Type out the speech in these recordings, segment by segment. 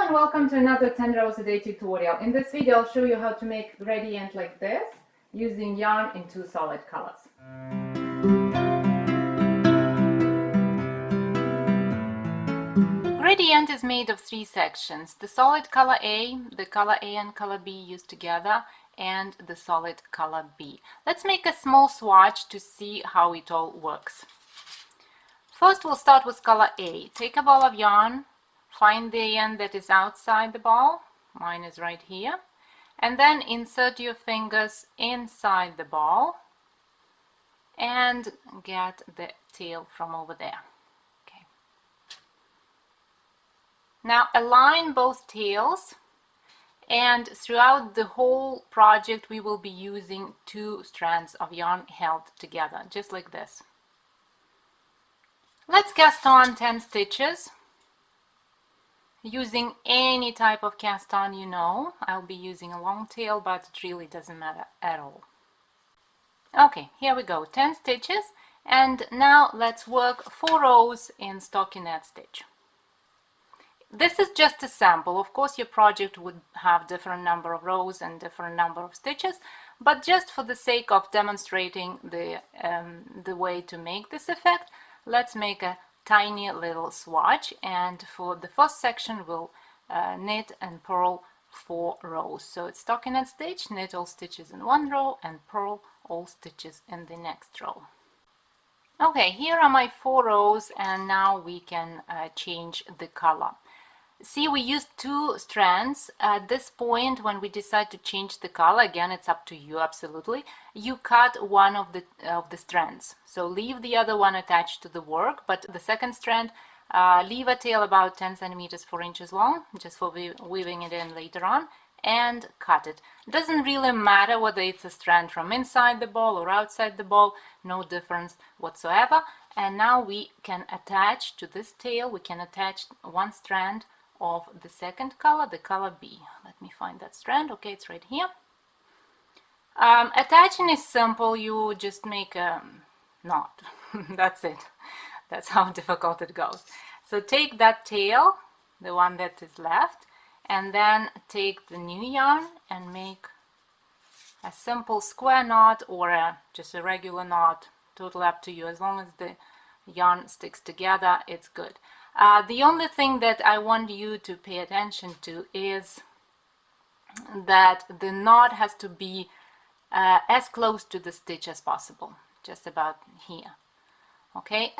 and welcome to another 10 rows a day tutorial. In this video I'll show you how to make gradient like this using yarn in two solid colors. Gradient is made of three sections: the solid color A, the color A and color B used together, and the solid color B. Let's make a small swatch to see how it all works. First we'll start with color A. Take a ball of yarn, find the end that is outside the ball, mine is right here, and then insert your fingers inside the ball and get the tail from over there. Okay. Now align both tails, and throughout the whole project we will be using two strands of yarn held together, just like this. Let's cast on 10 stitches. Using any type of cast on you know. I'll be using a long tail, but it really doesn't matter at all. Okay, here we go, 10 stitches, and now let's work 4 rows in stockinette stitch. This is just a sample. Of course your project would have different number of rows and different number of stitches, but just for the sake of demonstrating the way to make this effect, let's make a tiny little swatch, and for the first section we'll knit and purl 4 rows. So it's stockinette stitch, knit all stitches in one row and purl all stitches in the next row. Okay, here are my 4 rows, and now we can change the color. See, we used 2 strands. At this point, when we decide to change the color, again it's up to you, absolutely, you cut one of the strands. So leave the other one attached to the work, but the second strand, leave a tail about 10 centimeters 4 inches long, just for weaving it in later on, and cut it. It doesn't really matter whether it's a strand from inside the ball or outside the ball, no difference whatsoever. And now we can attach to this tail, we can attach one strand of the second color, the color B. Let me find that strand. Okay, it's right here. Attaching is simple. You just make a knot. That's it. That's how difficult it goes. So take that tail, the one that is left, and then take the new yarn and make a simple square knot or just a regular knot. Totally up to you. As long as the yarn sticks together, it's good. The only thing that I want you to pay attention to is that the knot has to be as close to the stitch as possible, just about here. Okay,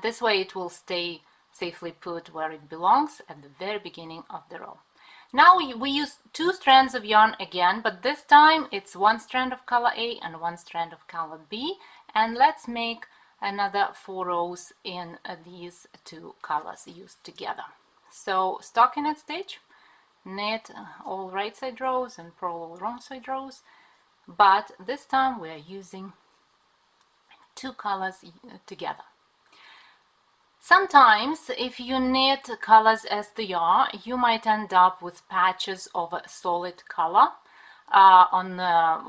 this way it will stay safely put where it belongs at the very beginning of the row. Now we use 2 strands of yarn again, but this time it's 1 strand of color A and 1 strand of color B, and let's make another 4 rows in these 2 colors used together. So stockinette stitch, knit all right side rows and purl all wrong side rows, but this time we are using 2 colors together. Sometimes if you knit colors as they are, you might end up with patches of a solid color on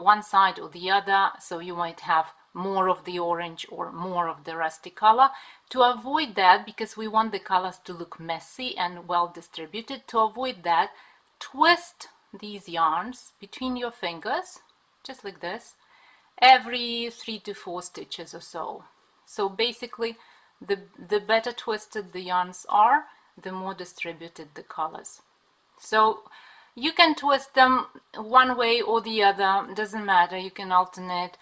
one side or the other, so you might have more of the orange or more of the rusty color. To avoid that, because we want the colors to look messy and well distributed, to avoid that, twist these yarns between your fingers, just like this, every 3 to 4 stitches or so. So basically, the better twisted the yarns are, the more distributed the colors. So you can twist them one way or the other, doesn't matter, you can alternate.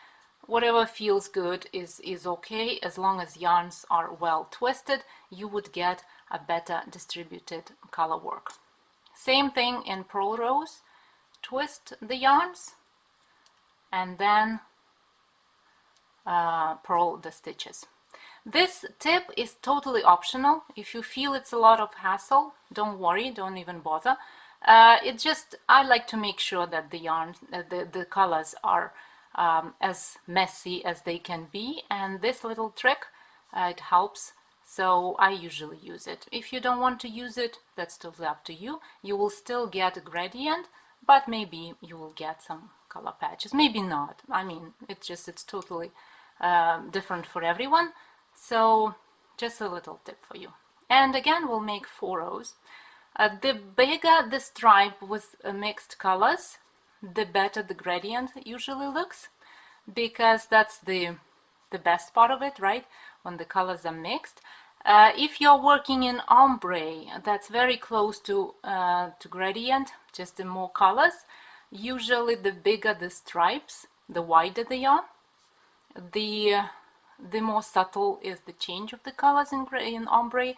Whatever feels good is okay. As long as yarns are well twisted, you would get a better distributed color work. Same thing in purl rows. Twist the yarns and then purl the stitches. This tip is totally optional. If you feel it's a lot of hassle, don't worry, don't even bother. It just, I like to make sure that the yarns, the colors are as messy as they can be, and this little trick, it helps, so I usually use it. If you don't want to use it, that's totally up to you. You will still get a gradient, but maybe you will get some color patches, maybe not. I mean, it's totally different for everyone, so just a little tip for you. And again, we'll make 4 rows. The bigger the stripe with mixed colors, the better the gradient usually looks, because that's the best part of it, right? When the colors are mixed. If you're working in ombre, that's very close to gradient, just the more colors. Usually the bigger the stripes, the wider they are, the more subtle is the change of the colors in ombre.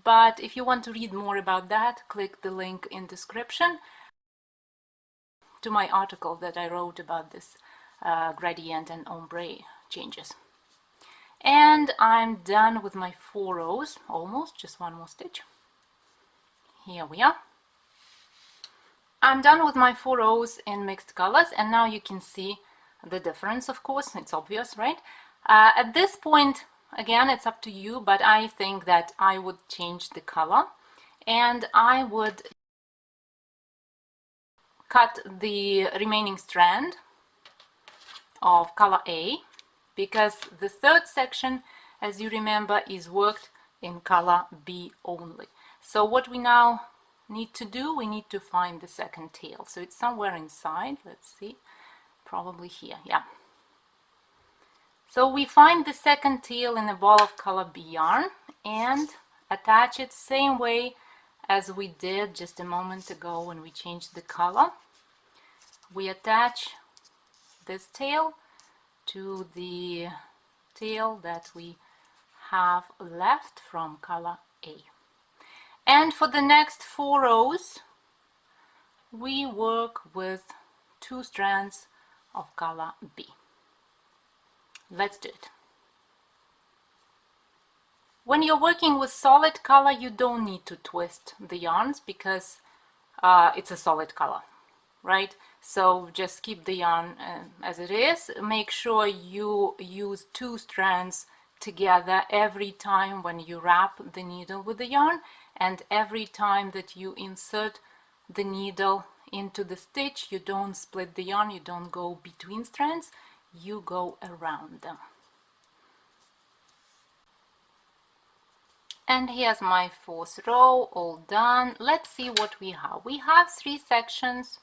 But if you want to read more about that, click the link in description to my article that I wrote about this gradient and ombre changes. And I'm done with my 4 rows, almost, just one more stitch. Here we are. I'm done with my 4 rows in mixed colors, and now you can see the difference, of course, it's obvious, right? At this point, again, it's up to you, but I think that I would change the color, and I would cut the remaining strand of color A, because the third section, as you remember, is worked in color B only. So what we now need to do, we need to find the second tail. So it's somewhere inside, let's see, probably here, yeah. So we find the second tail in a ball of color B yarn and attach it same way as we did just a moment ago when we changed the color. We attach this tail to the tail that we have left from color A. And for the next 4 rows, we work with 2 strands of color B. Let's do it. When you're working with solid color, you don't need to twist the yarns because it's a solid color, right? So just keep the yarn as it is. Make sure you use 2 strands together every time when you wrap the needle with the yarn, and every time that you insert the needle into the stitch, you don't split the yarn, you don't go between strands, you go around them. And here's my 4th row, all done. Let's see what we have. We have 3 sections.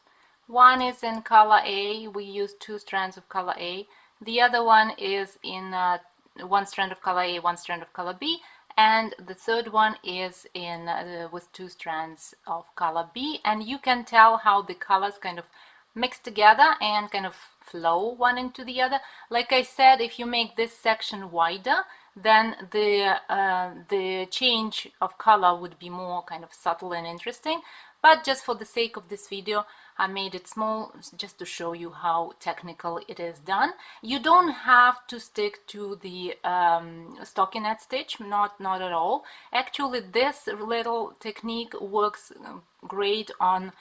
One is in color A, we use 2 strands of color A. The other one is in 1 strand of color A, 1 strand of color B, and the third one is in with 2 strands of color B. And you can tell how the colors kind of mix together and kind of flow one into the other. Like I said, if you make this section wider, then the change of color would be more kind of subtle and interesting. But just for the sake of this video, I made it small just to show you how technical it is done. You don't have to stick to the stockinette stitch, not at all. Actually, this little technique works great on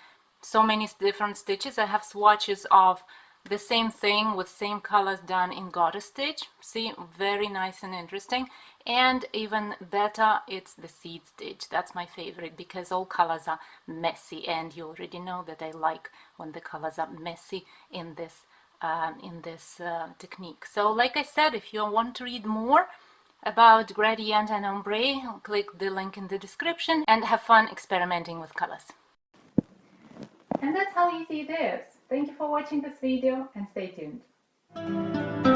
so many different stitches. I have swatches of the same thing with same colors done in garter stitch. See, very nice and interesting. And even better, it's the seed stitch. That's my favorite because all colors are messy, and you already know that I like when the colors are messy in this technique. So like I said, if you want to read more about gradient and ombre, click the link in the description and have fun experimenting with colors. And that's how easy it is. Thank you for watching this video and stay tuned.